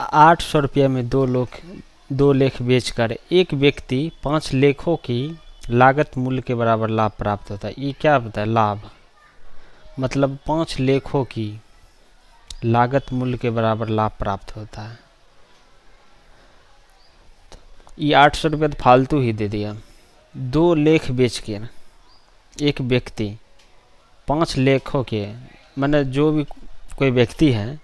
800 रुपये में 2 लेख बेचकर एक व्यक्ति 5 लेखों की लागत मूल्य के बराबर लाभ प्राप्त होता है। ये क्या होता है? लाभ मतलब 5 लेखों की लागत मूल्य के बराबर लाभ प्राप्त होता है। ये 800 रुपये तो फालतू ही दे दिया। 2 लेख बेच के एक व्यक्ति 5 लेखों के, माने जो भी कोई व्यक्ति है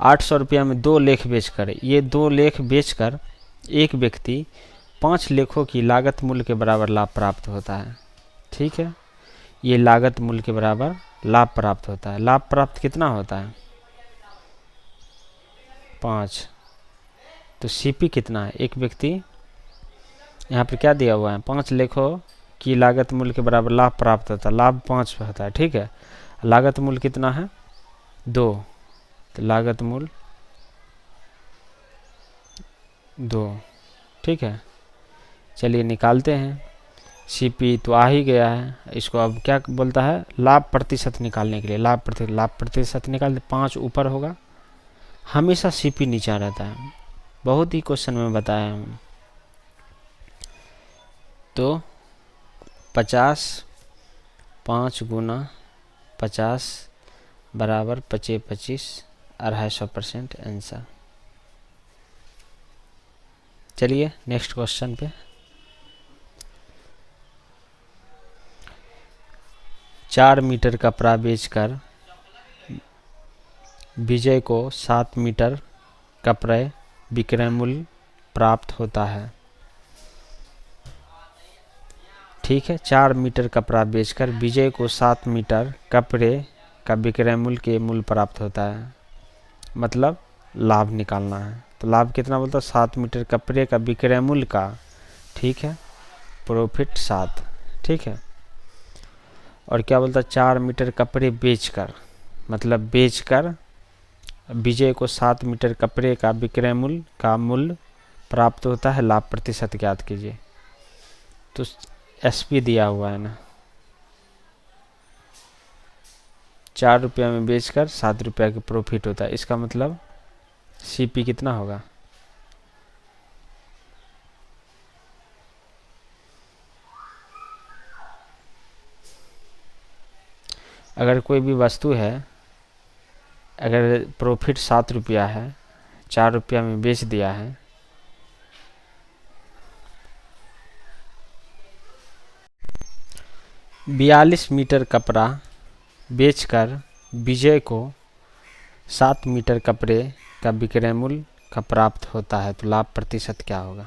800 रुपया में 2 लेख बेचकर, ये 2 लेख बेचकर एक व्यक्ति 5 लेखों की लागत मूल्य के बराबर लाभ प्राप्त होता है। ठीक है, ये लागत मूल्य के बराबर लाभ प्राप्त होता है। लाभ प्राप्त कितना होता है? 5। तो सीपी कितना है? एक व्यक्ति, यहाँ पर क्या दिया हुआ है? 5 लेखों की लागत मूल्य के बराबर लाभ प्राप्त होता है। लाभ 5 होता है। ठीक है, लागत मूल्य कितना है? 2। तो लागत मूल्य 2। ठीक है, चलिए निकालते हैं। सीपी तो आ ही गया है। इसको अब क्या बोलता है? लाभ प्रतिशत निकालने के लिए लाभ प्रतिशत निकालते 5 ऊपर होगा। हमेशा सीपी नीचा रहता है, बहुत ही क्वेश्चन में बताया हूँ। तो 50 5 गुना 50 बराबर 25 250% आंसर। चलिए नेक्स्ट क्वेश्चन पे। 4 मीटर कपड़ा बेचकर विजय को 7 मीटर कपड़े विक्रय मूल्य प्राप्त होता है। ठीक है, 4 मीटर कपड़ा बेचकर विजय को 7 मीटर कपड़े का विक्रय मूल्य के मूल्य प्राप्त होता है, मतलब लाभ निकालना है। तो लाभ कितना बोलता है? 7 मीटर कपड़े का विक्रय मूल्य का, ठीक है, प्रॉफिट 7। ठीक है, और क्या बोलता है? 4 मीटर कपड़े बेचकर, मतलब बेचकर विजय को 7 मीटर कपड़े का विक्रय मूल्य का मूल्य प्राप्त होता है। लाभ प्रतिशत ज्ञात कीजिए। तो एसपी दिया हुआ है ना, 4 रुपया में बेचकर 7 रुपया की प्रॉफिट होता है। इसका मतलब सीपी कितना होगा? अगर कोई भी वस्तु है, अगर प्रॉफिट 7 रुपया है, 4 रुपया में बेच दिया है, बयालीस मीटर कपड़ा बेचकर विजय को 7 मीटर कपड़े का विक्रय मूल्य का प्राप्त होता है। तो लाभ प्रतिशत क्या होगा?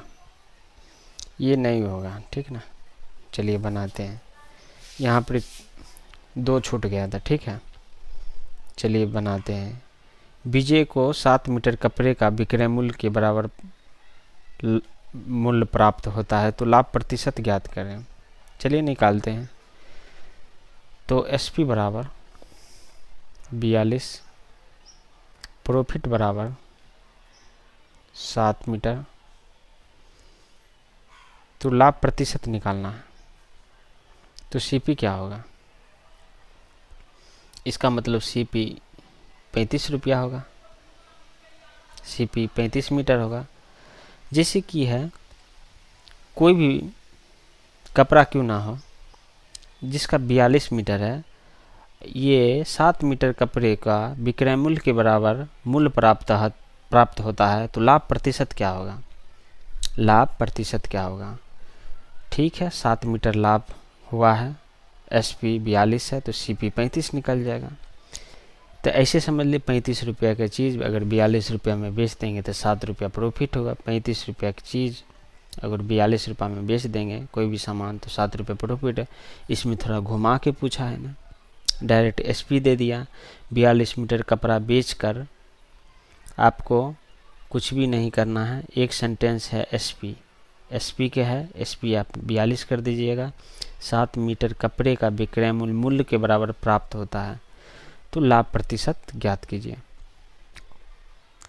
ये नहीं होगा। ठीक ना, चलिए बनाते हैं। यहाँ पर 2 छूट गया था। ठीक है, चलिए बनाते हैं। विजय को 7 मीटर कपड़े का विक्रय मूल्य के बराबर मूल्य प्राप्त होता है। तो लाभ प्रतिशत ज्ञात करें। चलिए निकालते हैं। तो एसपी बराबर 42, प्रॉफिट बराबर 7 मीटर। तो लाभ प्रतिशत निकालना है। तो सीपी क्या होगा? इसका मतलब सीपी 35 रुपया होगा। सीपी 35 मीटर होगा। जैसे कि है कोई भी कपड़ा क्यों ना हो जिसका 42 मीटर है, ये 7 मीटर कपड़े का विक्रय मूल्य के बराबर मूल्य प्राप्त होता है। तो लाभ प्रतिशत क्या होगा? लाभ प्रतिशत क्या होगा? ठीक है, 7 मीटर लाभ हुआ है, एसपी 42 है, तो सीपी 35 निकल जाएगा। तो ऐसे समझ ली 35 रुपया की चीज़ अगर 42 रुपया में बेच देंगे तो 7 रुपया प्रॉफिट होगा। 35 रुपया की चीज़ अगर 42 रुपया में बेच देंगे कोई भी सामान तो 7 रुपये प्रॉफिट है। इसमें थोड़ा घुमा के पूछा है ना, डायरेक्ट एसपी दे दिया। 42 मीटर कपड़ा बेचकर आपको कुछ भी नहीं करना है, एक सेंटेंस है एसपी। एसपी क्या है? एसपी आप 42 कर दीजिएगा। 7 मीटर कपड़े का विक्रय मूल्य के बराबर प्राप्त होता है। तो लाभ प्रतिशत ज्ञात कीजिए।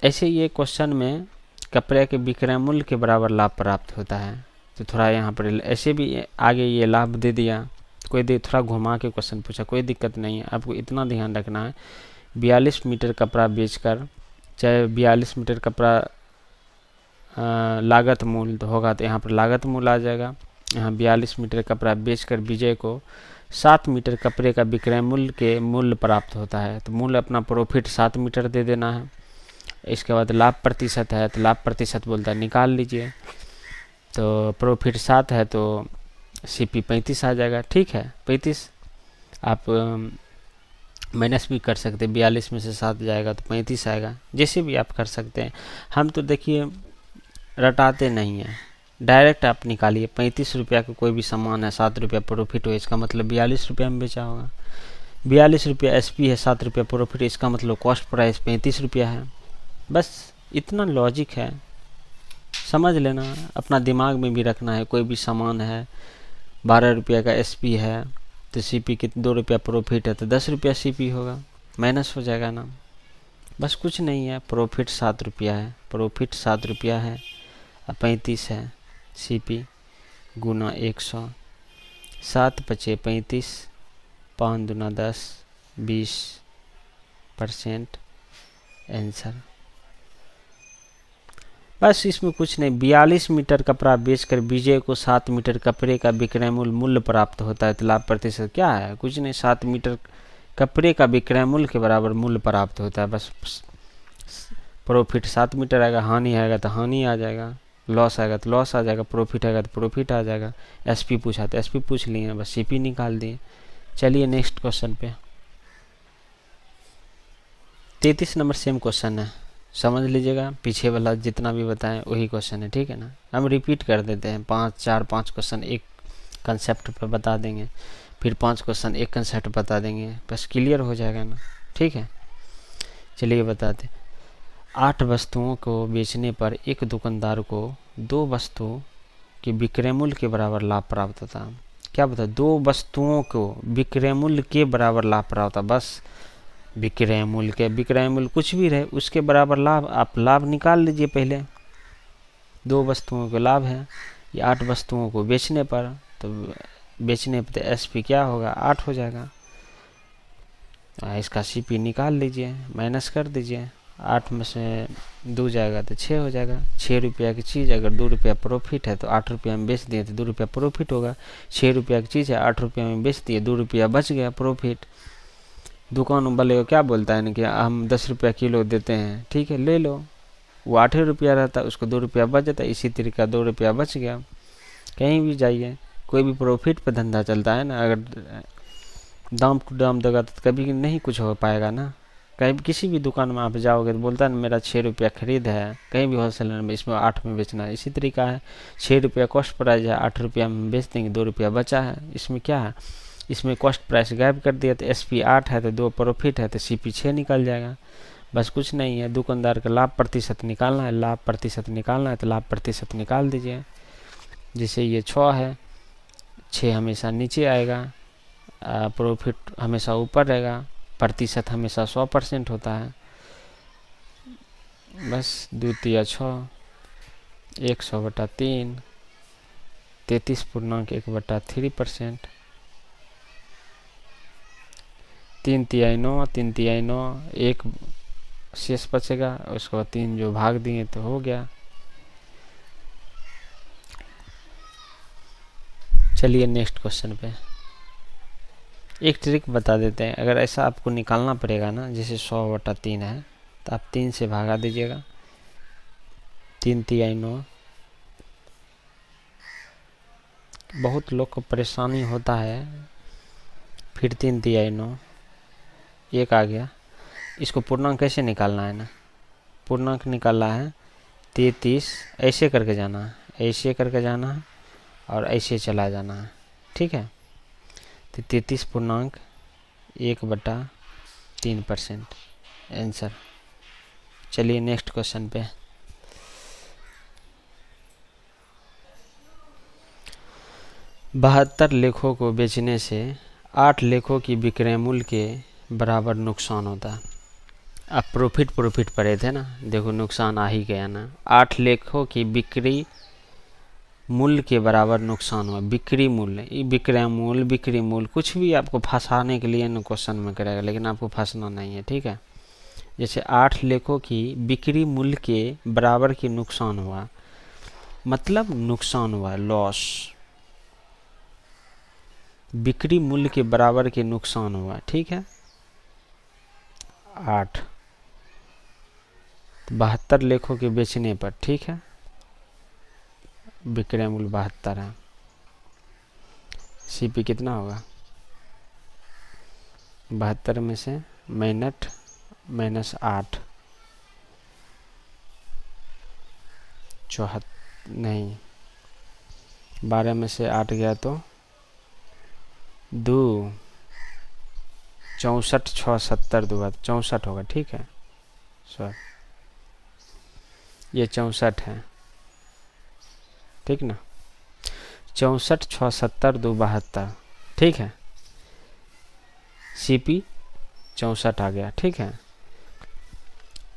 ऐसे ये क्वेश्चन में कपड़े के विक्रय मूल्य के बराबर लाभ प्राप्त होता है। तो थोड़ा यहाँ पर ऐसे भी आगे ये लाभ दे दिया, कोई थोड़ा घुमा के क्वेश्चन पूछा, कोई दिक्कत नहीं है। आपको इतना ध्यान रखना है 42 मीटर कपड़ा बेचकर चाहे 42 मीटर कपड़ा लागत मूल्य तो होगा, तो यहाँ पर लागत मूल्य आ जाएगा। यहाँ 42 मीटर कपड़ा बेचकर विजय को 7 मीटर कपड़े का विक्रय मूल्य के मूल्य प्राप्त होता है, तो मूल्य अपना प्रॉफिट 7 मीटर दे देना है। इसके बाद लाभ प्रतिशत है, तो लाभ प्रतिशत बोलता है निकाल लीजिए, तो प्रॉफिट 7 है तो CP 35 आ जाएगा। ठीक है, 35 आप माइनस भी कर सकते हैं, 42 में से 7 जाएगा तो 35 आएगा, जैसे भी आप कर सकते हैं। हम तो देखिए रटाते नहीं हैं, डायरेक्ट आप निकालिए। 35 रुपया का कोई भी सामान है, 7 रुपया प्रॉफिट हो, इसका मतलब 42 रुपया में बेचा होगा। 42 रुपया SP है, 7 रुपया प्रॉफिट, इसका मतलब कॉस्ट प्राइस 35 रुपया है। बस इतना लॉजिक है, समझ लेना, अपना दिमाग में भी रखना है। कोई भी सामान है 12 रुपया का SP है तो CP के 2 रुपया प्रॉफिट है तो 10 रुपया CP होगा, माइनस हो जाएगा ना। बस कुछ नहीं है, प्रॉफिट 7 रुपया है, प्रॉफिट 7 रुपया है, 35 है CP गुना 100, 7 पचे 35, 5 दूना 10, 20% आंसर। बस इसमें कुछ नहीं। 42 मीटर कपड़ा बेचकर विजय को 7 मीटर कपड़े का विक्रय मूल्य प्राप्त होता है, तो लाभ प्रतिशत क्या है, कुछ नहीं, 7 मीटर कपड़े का विक्रय मूल्य के बराबर मूल्य प्राप्त होता है। बस प्रॉफिट 7 मीटर आएगा, हानि आएगा तो हानि आ जाएगा, लॉस आएगा तो लॉस आ जाएगा, प्रॉफिट आएगा तो प्रॉफिट आ जाएगा। SP पूछा तो SP पूछ लिए, बस CP निकाल दिए। चलिए नेक्स्ट क्वेश्चन पे, 33 नंबर सेम क्वेश्चन है, समझ लीजिएगा। पीछे वाला जितना भी बताएं वही क्वेश्चन है, ठीक है ना। हम रिपीट कर देते हैं, 5 क्वेश्चन एक कंसेप्ट पर बता देंगे, फिर 5 क्वेश्चन एक कंसेप्ट बता देंगे, बस क्लियर हो जाएगा ना, ठीक है। चलिए बताते। 8 वस्तुओं को बेचने पर एक दुकानदार को 2 वस्तुओं के विक्रय मूल्य के बराबर लाभ प्राप्त होता। क्या बता, 2 वस्तुओं को विक्रय मूल्य के बराबर लाभ प्राप्त होता। बस विक्रय मूल्य के, विक्रय मूल्य कुछ भी रहे उसके बराबर लाभ, आप लाभ निकाल लीजिए पहले। 2 वस्तुओं के लाभ है, ये 8 वस्तुओं को बेचने पर, तो बेचने पर SP क्या होगा, 8 हो जाएगा। इसका CP निकाल लीजिए, माइनस कर दीजिए, 8 में से 2 जाएगा तो 6 हो जाएगा। 6 रुपया की चीज़ अगर 2 रुपया प्रॉफिट है तो 8 रुपया में बेच दिए तो 2 रुपया प्रॉफिट होगा। 6 रुपया की चीज़ है, 8 रुपया में बेच दिए, 2 रुपया बच गया प्रॉफिट। दुकान वाले को क्या बोलता है ना कि हम 10 रुपया किलो देते हैं, ठीक है ले लो, वो 8 रुपया रहता है, उसको 2 रुपया बच जाता है, इसी तरीका 2 रुपया बच गया। कहीं भी जाइए, कोई भी प्रॉफिट पर धंधा चलता है ना, अगर दाम टू दाम देगा तो कभी नहीं कुछ हो पाएगा ना। कहीं किसी भी दुकान में आप जाओगे तो बोलता है ना मेरा 6 रुपया खरीद है, कहीं भी होलसेलर में, इसमें 8 में बेचना है। इसी तरीका है, 6 रुपया कॉस्ट प्राइस है, 8 रुपया में बेच देंगे, 2 रुपया बचा है। इसमें क्या है, इसमें कॉस्ट प्राइस गायब कर दिया तो SP 8 है तो 2 प्रॉफिट है तो CP 6 निकल जाएगा। बस कुछ नहीं है, दुकानदार का लाभ प्रतिशत निकालना है, लाभ प्रतिशत निकालना है तो लाभ प्रतिशत निकाल दीजिए। जैसे ये 6 है, 6 हमेशा नीचे आएगा, प्रॉफिट हमेशा ऊपर रहेगा, प्रतिशत हमेशा 100% होता है। बस 2 तिया 6, 100/3, 33.1/3%, 3 तिहाई 9, 3 तिहाई 9, 1 शेष बचेगा, उसके बाद 3 जो भाग दिए तो हो गया। चलिए नेक्स्ट क्वेश्चन पे, एक ट्रिक बता देते हैं। अगर ऐसा आपको निकालना पड़ेगा ना, जैसे 100/3 है तो आप 3 से भागा दीजिएगा, 3 तिहाई 9। बहुत लोग को परेशानी होता है, फिर 3 तिहाई 9, 1 आ गया। इसको पूर्णांक कैसे निकालना है ना, पूर्णांक निकालना है 33, ऐसे करके जाना है, ऐसे करके जाना है और ऐसे चला जाना है, ठीक है। तो 33.1/3% आंसर। चलिए नेक्स्ट क्वेश्चन पे, बहत्तर लेखों को बेचने से 8 लेखों की विक्रय मूल्य के बराबर नुकसान होता है। अब प्रॉफिट पढ़े थे ना, देखो नुकसान आ ही गया ना। 8 लेखों की बिक्री मूल्य के बराबर नुकसान हुआ। बिक्री मूल्य, विक्रय मूल्य, बिक्री मूल्य, कुछ भी आपको फंसाने के लिए क्वेश्चन में करेगा, लेकिन आपको फंसना नहीं है, ठीक है। जैसे 8 लेखों की बिक्री मूल्य के बराबर की नुकसान हुआ, मतलब नुकसान हुआ, लॉस, बिक्री मूल्य के बराबर के नुकसान हुआ, ठीक है। 8 72 लेखों के बेचने पर, ठीक है, विक्रय मूल्य 72 है, सीपी कितना होगा, 72 में से -8 74 नहीं, 12 में से 8 गया तो 2 64 6 70 2 64 होगा, ठीक है सर, ये 64 है, ठीक ना, 64 6 70 2 72, ठीक है, सीपी 64 आ गया, ठीक है।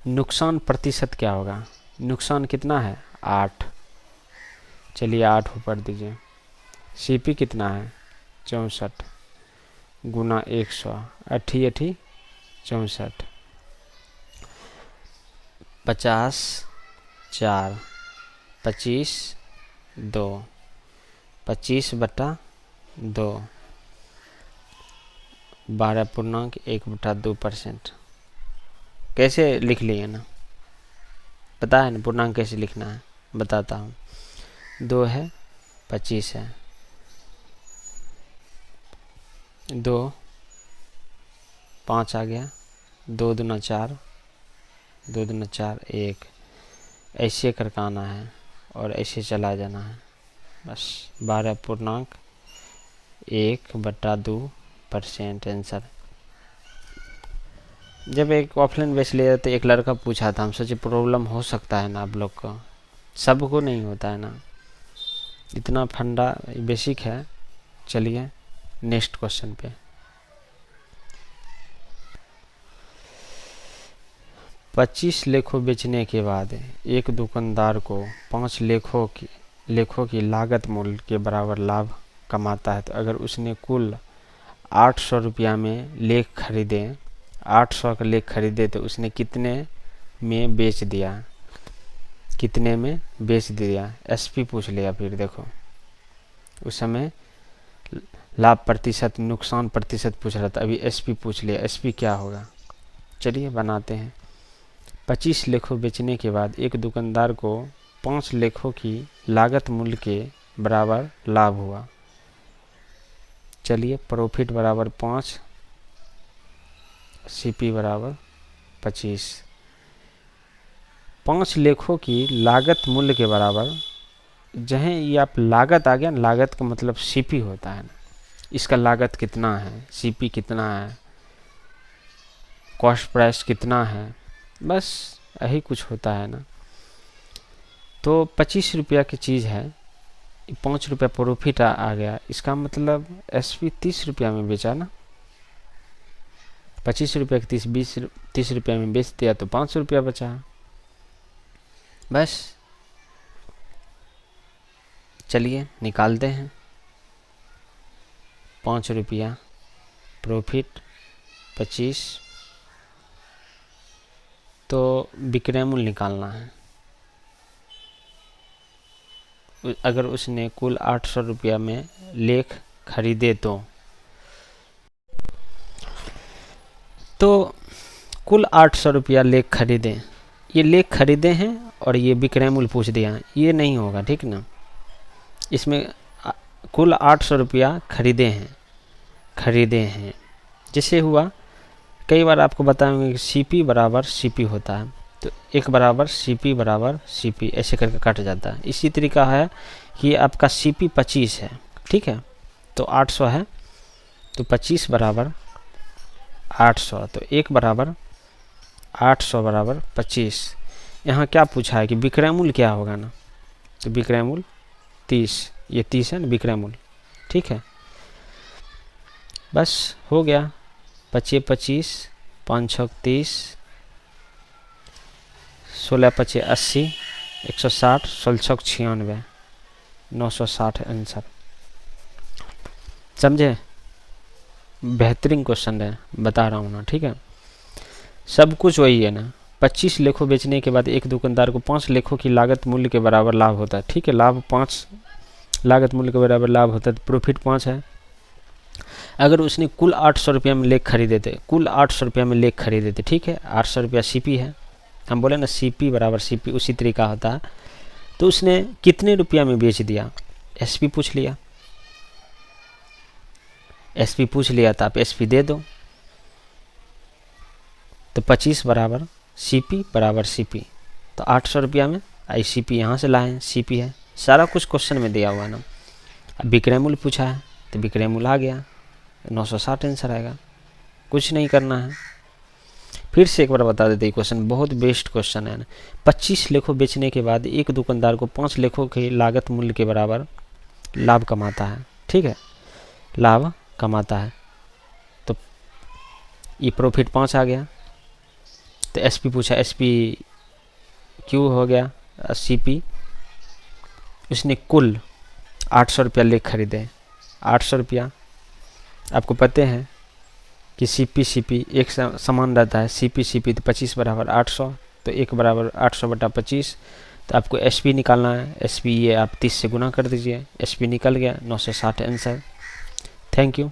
नुकसान प्रतिशत क्या होगा, नुकसान कितना है 8, चलिए 8 ऊपर दीजिए, सीपी कितना है 64 गुना 100, 80 64, 50 4 25 2 25/2 12.1/2%। कैसे लिख लिए ना, पता है ना पूर्णांक कैसे लिखना है, बताता हूँ। 2 है 25 है, 2 5 आ गया, 2 दूना 4, 2 दूना 4 1, ऐसे करके आना है और ऐसे चला जाना है, बस 12.1/2% आंसर। जब एक ऑफलाइन बेच लिया तो एक लड़का पूछा था, हम सोचे प्रॉब्लम हो सकता है ना आप लोग को, सबको नहीं होता है ना, इतना फंडा बेसिक है। चलिए नेक्स्ट क्वेश्चन पे। पच्चीस लेखों बेचने के बाद एक दुकानदार को 5 लेखों की लागत मूल्य के बराबर लाभ कमाता है, तो अगर उसने कुल 800 रुपया में लेख खरीदे, 800 का लेख खरीदे, तो उसने कितने में बेच दिया, कितने में बेच दिया, एसपी पूछ लिया। फिर देखो उस समय लाभ प्रतिशत नुकसान प्रतिशत पूछ रहा था, अभी एसपी पूछ लिया, एसपी क्या होगा, चलिए बनाते हैं। 25 लेखों बेचने के बाद एक दुकानदार को 5 लेखों की लागत मूल्य के बराबर लाभ हुआ, चलिए प्रॉफिट बराबर 5, सीपी बराबर 25। 5 लेखों की लागत मूल्य के बराबर, जहाँ ये आप लागत आ गया ना, लागत का मतलब सीपी होता है ना, इसका लागत कितना है, सीपी कितना है, कॉस्ट प्राइस कितना है, बस यही कुछ होता है ना। तो 25 रुपया की चीज़ है, 5 रुपया प्रॉफिट आ गया, इसका मतलब एसपी 30 रुपया में बेचा ना, 25 रुपया की 30 रुपया में बेच दिया तो 5 रुपया बचा, बस। चलिए निकालते हैं। 5 रुपया प्रॉफिट 25, तो विक्रय मूल्य निकालना है। अगर उसने कुल 800 रुपया में लेख खरीदे तो कुल 800 रुपया लेख खरीदे, ये लेख खरीदे हैं और ये विक्रय मूल्य पूछ दिया, ये नहीं होगा, ठीक ना। इसमें कुल 800 रुपया खरीदे हैं, जैसे हुआ कई बार आपको बताएंगे कि सीपी बराबर सीपी होता है, तो एक बराबर सीपी ऐसे करके कट जाता है। इसी तरीका है कि आपका सीपी 25 है, ठीक है, तो 800 है, तो 25 बराबर 800, तो एक बराबर 800 बराबर 25। यहाँ क्या पूछा है कि विक्रय मूल्य क्या होगा ना, तो विक्रय मूल्य 30, ये 30 है ना विक्रय मूल्य, ठीक है, बस हो गया। 25 25 5 6 30, 16 25 80, 160, 16 6 96, 960 आंसर। समझे, बेहतरीन क्वेश्चन है, बता रहा हूँ ना, ठीक है। सब कुछ वही है ना। 25 लेखों बेचने के बाद एक दुकानदार को 5 लेखों की लागत मूल्य के बराबर लाभ होता है। ठीक है, लाभ 5 लागत मूल्य के बराबर लाभ होता है तो प्रॉफिट 5 है। अगर उसने कुल 800 रुपया में लेख खरीदे थे, कुल 800 रुपया में लेख खरीदे थे, ठीक है, 800 रुपया सीपी है, हम बोले ना सीपी बराबर सीपी, उसी तरीका होता है। तो उसने कितने रुपया में बेच दिया, एसपी पूछ लिया, एसपी पूछ लिया तो आप एसपी दे दो। तो 25 बराबर सीपी बराबर सीपी, तो 800 रुपया में आईसीपी यहाँ से लाए, सीपी है, सारा कुछ क्वेश्चन में दिया हुआ है ना। अब विक्रय मूल्य पूछा है तो विक्रय मूल्य आ गया, 960 आंसर आएगा, कुछ नहीं करना है। फिर से एक बार बता देते, क्वेश्चन बहुत बेस्ट क्वेश्चन है ना। 25 लेखों बेचने के बाद एक दुकानदार को 5 लेखों के लागत मूल्य के बराबर लाभ कमाता है, ठीक है, लाभ कमाता है, तो ये प्रॉफिट 5 आ गया। तो एसपी पूछा, एसपी क्यों हो गया सीपी, उसने कुल 800 रुपया लेख खरीदे, 800 रुपया, आपको पता है कि सीपी एक समान रहता है, सीपी तो 25 बराबर 800, तो 1 बराबर 800 बटा 25, तो आपको एसपी निकालना है। एसपी ये आप 30 से गुना कर दीजिए, एसपी निकल गया, 960 आंसर। Thank you.